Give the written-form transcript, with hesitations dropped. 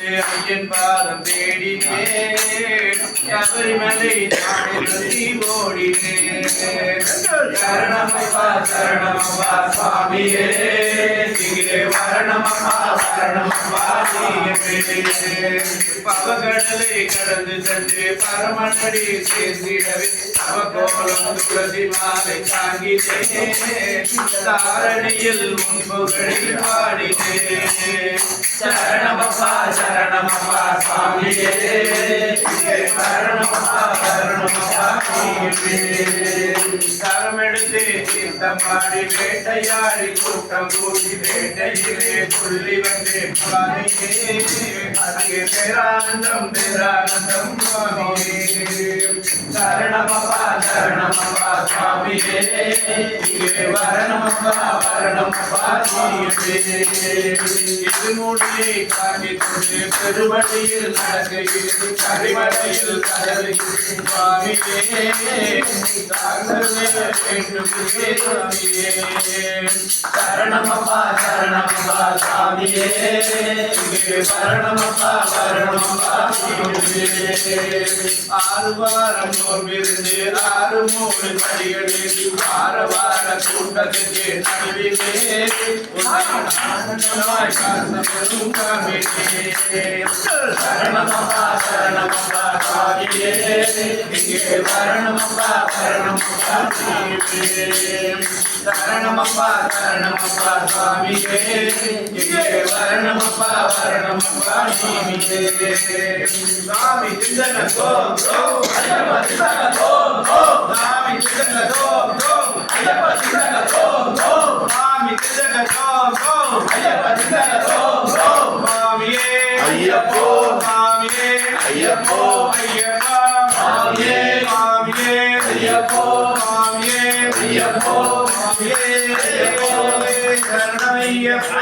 ஐயன் பாதம் தேடினேன் சபரிமலை நாடி ஓடினேன் சரணமப்பா சரணமப்பா சுவாமியே இங்கே வரணமப்பா வரணமப்பா பவகடலை கடந்து சென்று பரமனடி சேர்ந்திடவே அவகோலம் துளசி மாலை தாங்கினேன் தாரணியில் முன்புகளை பாடினேன் சரணமப்பா சரணமப்பா சுவாமியே சரணமப்பா சரணமப்பா கரமெடுத்து தீர்த்தமாடி வேட்டையாடி கூட்டம் கூடி வேட்டையிலே புள்ளி வந்து அங்கே பேரானந்தம் பேரானந்தம் சுவாமியே சரணமப்பா சரணமப்பா சுவாமியே இங்கே வரணமப்பா வரணமப்பா இது மூடியை காட்டிக்கொண்டு பெருமடியில் நடக்கையில் கரிமலையில் கடலில் சுவாமியே சரணமப்பா சரணமப்பா சுவாமியே சரணமப்பா சரணமப்பா ஆறு வாரம் நோம்பிருந்து 6 3 படிகளில் வார கூட்டத்துக்கு நடுவிலே ஆனந்தமாய் காசம் காமினே சரணமப்பா சரணமப்பா சுவாமியே இங்கே வரணமப்பா வரணமப்பா சரணமப்பா சரணமப்பா சுவாமியே இங்கே வரணமப்பா வரணமப்பா சுவாமி சிந்தன கோ கோ ஐயப்ப சிந்தன கோ கோ சுவாமி சிந்தன கோ கோ ஐயப்ப சிந்தன கோ கோ சுவாமி சிந்தன கோ கோ ஐயப்ப சிந்தன கோ கோ சுவாமியே ஐயப்போ சுவாமியே ஐயப்போ ஐயப்பா சுவாமியே சுவாமியே ஐயப்போ சுவாமியே ஐயப்போ சுவாமியே சரணமையப்பா